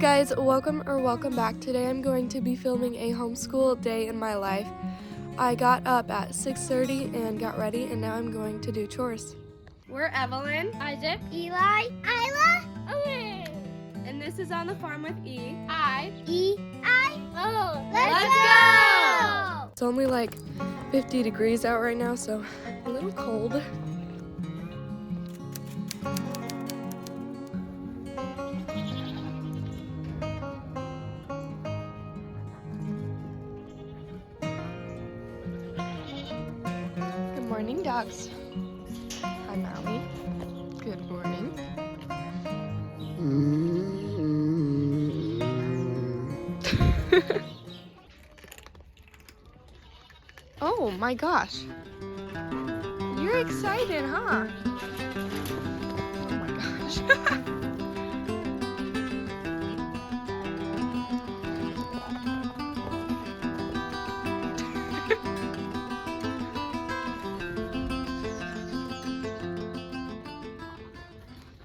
guys, welcome back. Today I'm going to be filming a homeschool day in my life. I got up at 6:30 and got ready, and now I'm going to do chores. We're Evelyn, Isaac, Eli, Isla, Owen. And this is On the Farm with E. Let's go! It's only like 50 degrees out right now, so a little cold. Good morning, dogs. Hi, Maui. Good morning. Oh my gosh. You're excited, huh? Oh my gosh.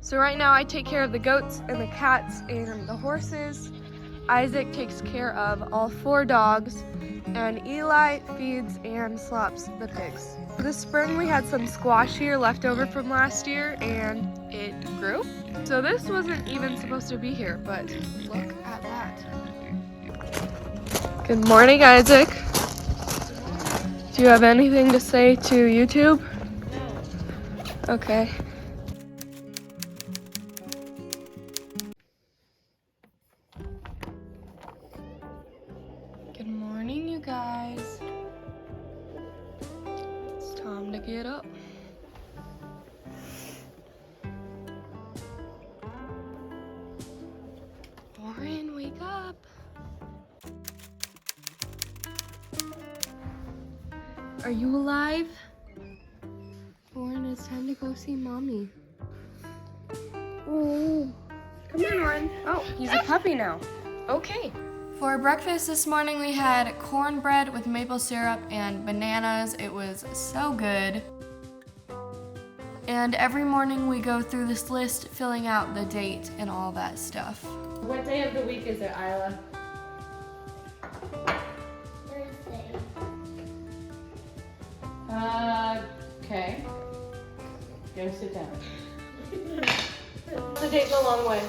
So right now I take care of the goats and the cats and the horses. Isaac takes care of all 4 dogs, and Eli feeds and slops the pigs. This spring we had some squash here left over from last year, and it grew. So this wasn't even supposed to be here, but look at that. Good morning, Isaac. Do you have anything to say to YouTube? No. Okay. Good morning, you guys. It's time to get up. Warren, wake up. Are you alive? Warren, it's time to go see Mommy. Oh, come on, Warren. Oh, he's a puppy now. Okay. For breakfast this morning, we had cornbread with maple syrup and bananas. It was so good. And every morning we go through this list, filling out the date and all that stuff. What day of the week is it, Isla? Thursday. Okay. Go sit down. The date the long way.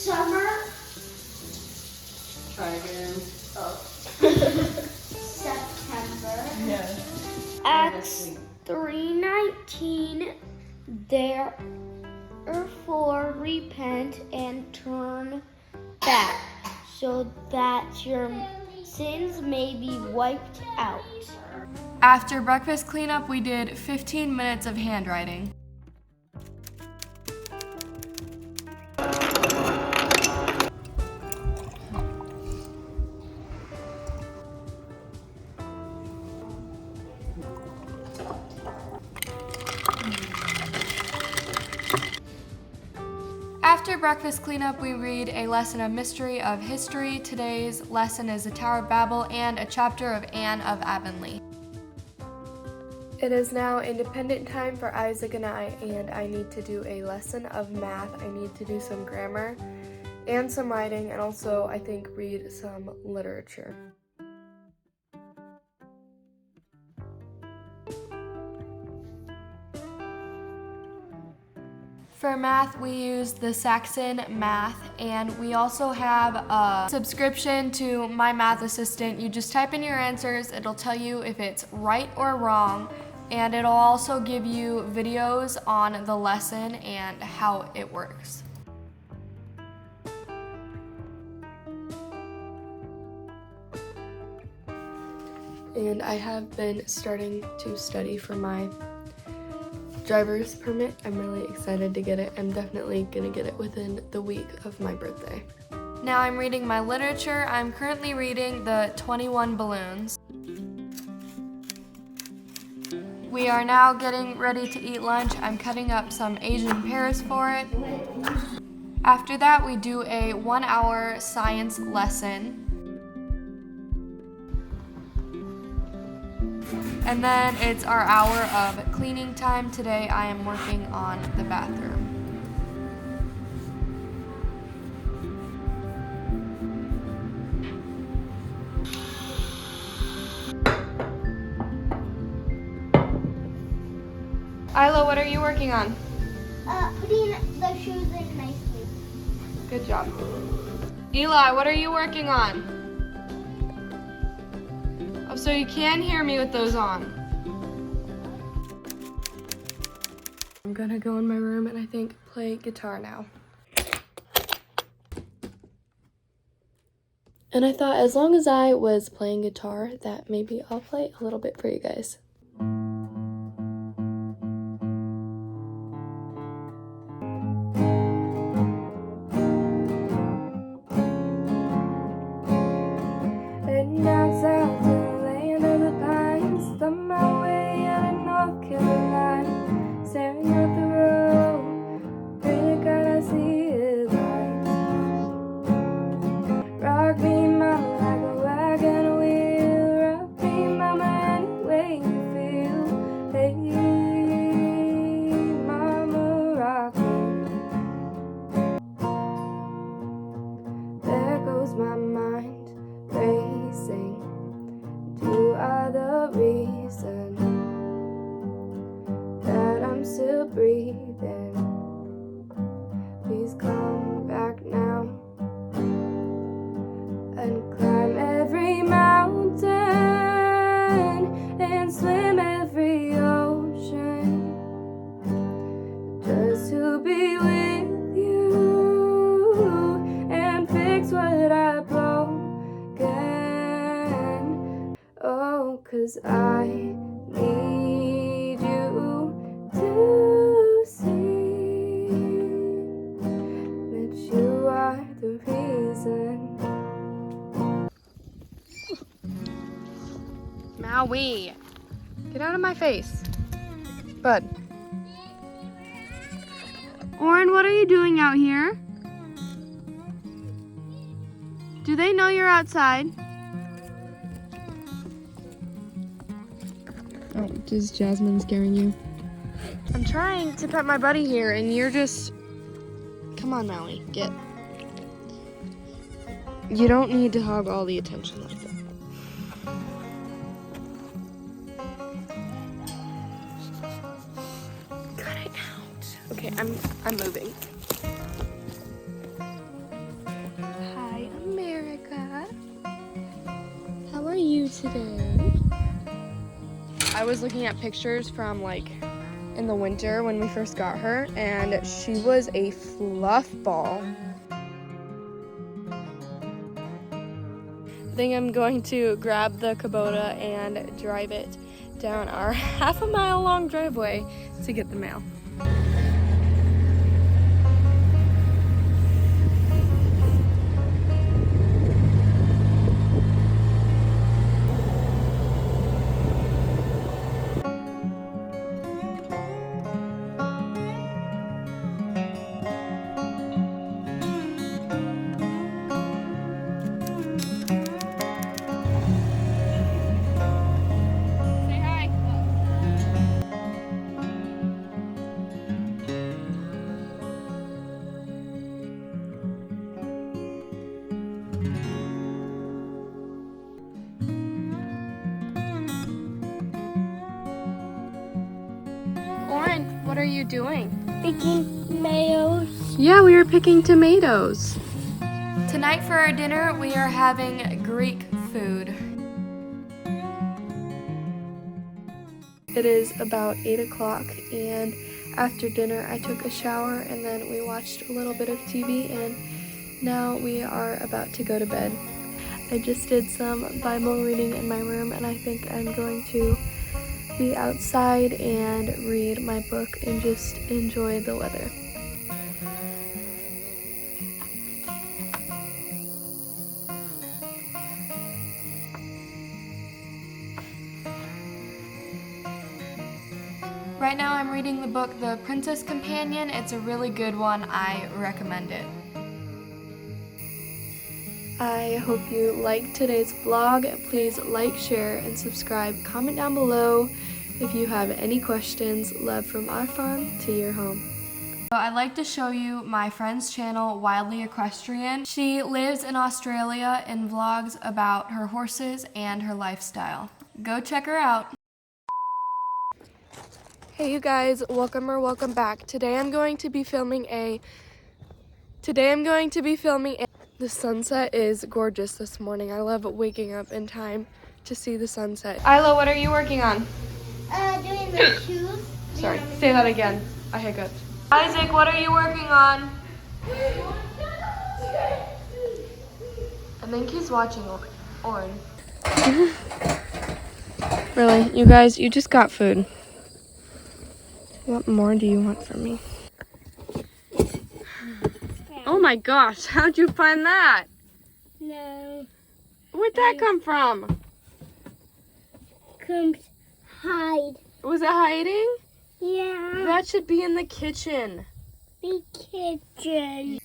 Summer. Try again. September. Yes. Acts 3:19. Therefore repent and turn back, so that your sins may be wiped out. After breakfast cleanup, we did 15 minutes of handwriting. After breakfast cleanup, we read a lesson of mystery of history. Today's lesson is the Tower of Babel and a chapter of Anne of Avonlea. It is now independent time for Isaac and I need to do a lesson of math. I need to do some grammar and some writing, and also I think read some literature. For math, we use the Saxon Math, and we also have a subscription to My Math Assistant. You just type in your answers, it'll tell you if it's right or wrong, and it'll also give you videos on the lesson and how it works. And I have been starting to study for my driver's permit. I'm really excited to get it. I'm definitely gonna get it within the week of my birthday. Now I'm reading my literature. I'm currently reading the 21 Balloons. We are now getting ready to eat lunch. I'm cutting up some Asian pears for it. After that, we do a 1-hour science lesson. And then it's our hour of cleaning time. Today I am working on the bathroom. Isla, what are you working on? Putting the shoes in nicely. Good job. Eli, what are you working on? Oh, so you can hear me with those on. I'm gonna go in my room and I think play guitar now. And I thought as long as I was playing guitar that maybe I'll play a little bit for you guys. Heading down south to the land of the pines, thumbing my way out of North Carolina, staring at the road, really gotta see it lights. Rock me, mama, like a wagon wheel, rock me, mama, any way you feel. Hey, mama, rock me. There goes my mind racing. You are the reason that I'm still breathing. Please come back now and climb every mountain and swim every ocean just to be with you and fix what I broken. Oh, 'cause I need you to see that you are the reason. Maui, get out of my face. Bud. Oren, what are you doing out here? Do they know you're outside? Oh, is Jasmine scaring you? I'm trying to pet my buddy here and you're just... Come on, Maui, get. You don't need to hog all the attention like that. Cut it out. Okay, I'm moving. Hi, America. How are you today? I was looking at pictures from like in the winter when we first got her, and she was a fluff ball. I think I'm going to grab the Kubota and drive it down our half-a-mile long driveway to get the mail. What are you doing? Picking tomatoes. Yeah, we were picking tomatoes. Tonight for our dinner, we are having Greek food. It is about 8 o'clock, and after dinner I took a shower and then we watched a little bit of TV, and now we are about to go to bed. I just did some Bible reading in my room, and I think I'm going to be outside and read my book and just enjoy the weather. Right now I'm reading the book The Princess Companion. It's a really good one. I recommend it. I hope you liked today's vlog. Please like, share, and subscribe. Comment down below if you have any questions. Love from our farm to your home. So I'd like to show you my friend's channel, Wildly Equestrian. She lives in Australia and vlogs about her horses and her lifestyle. Go check her out. Hey you guys, welcome back. Today I'm going to be filming a the sunset is gorgeous this morning. I love waking up in time to see the sunset. Isla, what are you working on? Doing the shoes. Sorry, say that again. I hiccuped. Isaac, what are you working on? I think he's watching Orin. Really, you guys, you just got food. What more do you want from me? Oh my gosh, how'd you find that? No. Where'd that come from? Come hide. Was it hiding? Yeah. That should be in the kitchen. The kitchen.